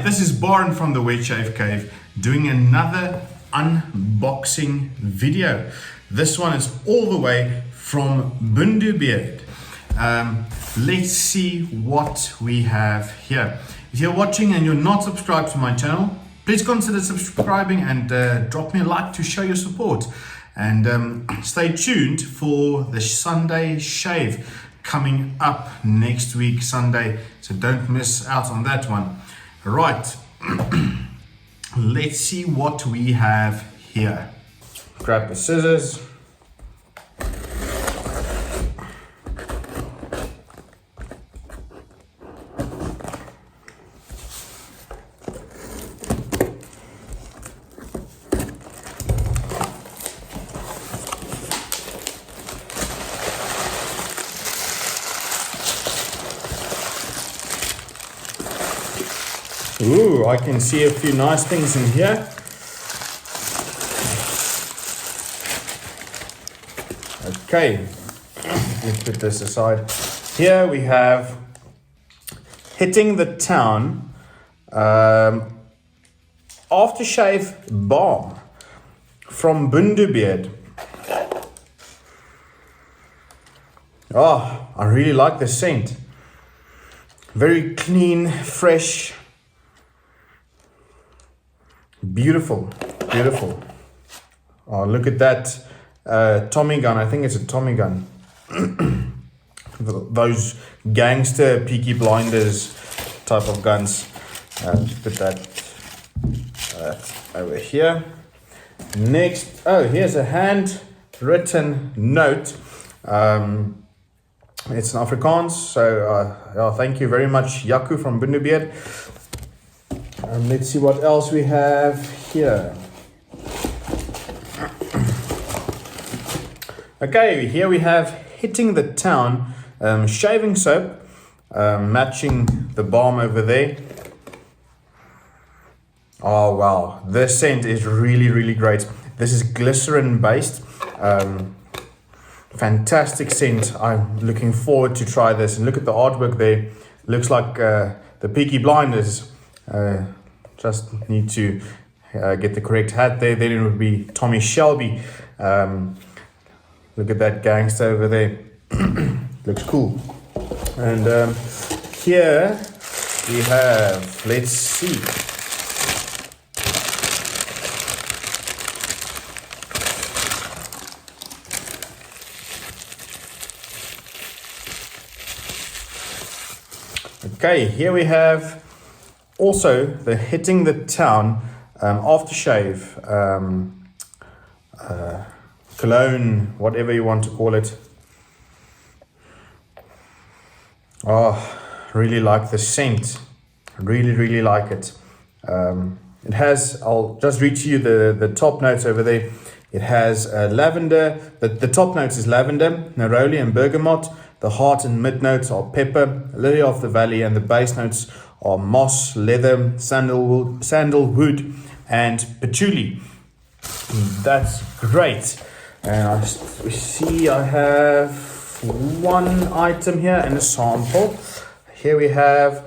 this is Barend from the Wet Shave Cave doing another unboxing video. This one is all the way from Bundubeard. Let's see what we have here. If you're watching and you're not subscribed to my channel, please consider subscribing and drop me a like to show your support. And stay tuned for the Sunday shave coming up next week Sunday, so don't miss out on that one. Right, let's see what we have here. Grab the scissors. Ooh, I can see a few nice things in here. Okay, let's put this aside. Here we have Hitting the Town aftershave balm from Bundubeard. Oh, I really like the scent. Very clean, fresh. Beautiful, beautiful. Oh, look at that Tommy gun. I think it's a Tommy gun. Those gangster Peaky Blinders type of guns. Just put that over here. Next, oh, here's a handwritten note. It's in Afrikaans, so thank you very much, Yaku from Bundubeard. Let's see what else we have here. Okay, here we have Hitting the Town shaving soap, matching the balm over there. Oh wow, this scent is really, really great. This is glycerin based. Fantastic scent. I'm looking forward to try this. And look at the artwork there. Looks like the Peaky Blinders. Just need to get the correct hat there. Then it would be Tommy Shelby. Look at that gangster over there. Looks cool. And here we have, let's see. Okay, here we have also the Hitting the Town aftershave cologne, whatever you want to call it. Oh, really like the scent. Really, really like it. It has, I'll just read to you the top notes over there. It has lavender. The top notes is lavender, neroli and bergamot. The heart and mid notes are pepper, lily of the valley, and the base notes are moss, leather, sandalwood, and patchouli. That's great. And we see I have one item here and a sample. Here we have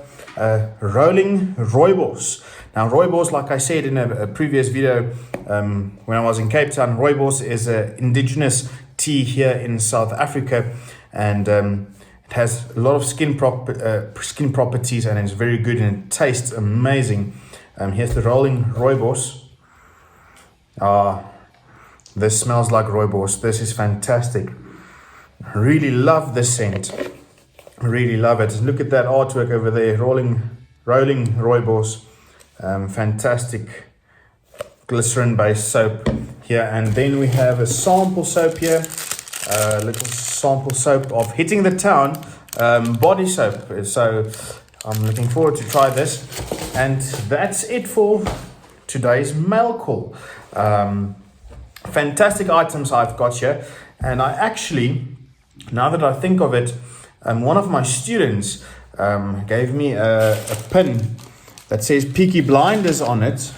rolling Rooibos. Now Rooibos, like I said in a previous video, when I was in Cape Town, Rooibos is an indigenous tea here in South Africa, and it has a lot of skin properties, and it's very good and it tastes amazing. Here's the rolling Rooibos. This smells like Rooibos. This is fantastic. Really love this scent. Really love it. Look at that artwork over there. Rolling Rooibos. Fantastic glycerin based soap here. And then we have a sample soap here. Little sample soap of Hitting the Town body soap. So I'm looking forward to try this. And that's it for today's mail call. Fantastic items I've got here. And I actually, now that I think of it, one of my students gave me a pin that says Peaky Blinders on it.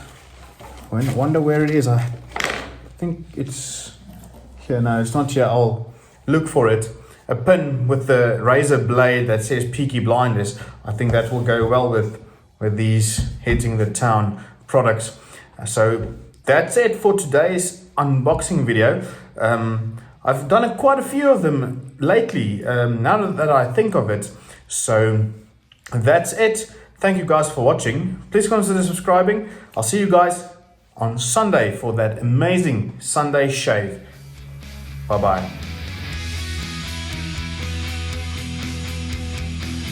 I wonder where it is. I think it's here. No, it's not here. I'll look for it. A pin with the razor blade that says Peaky Blinders. I think that will go well with these hitting the town products. So that's it for today's unboxing video. I've done quite a few of them lately, now that I think of it. So that's it. Thank you guys for watching. Please consider subscribing. I'll see you guys on Sunday for that amazing Sunday shave. Bye bye.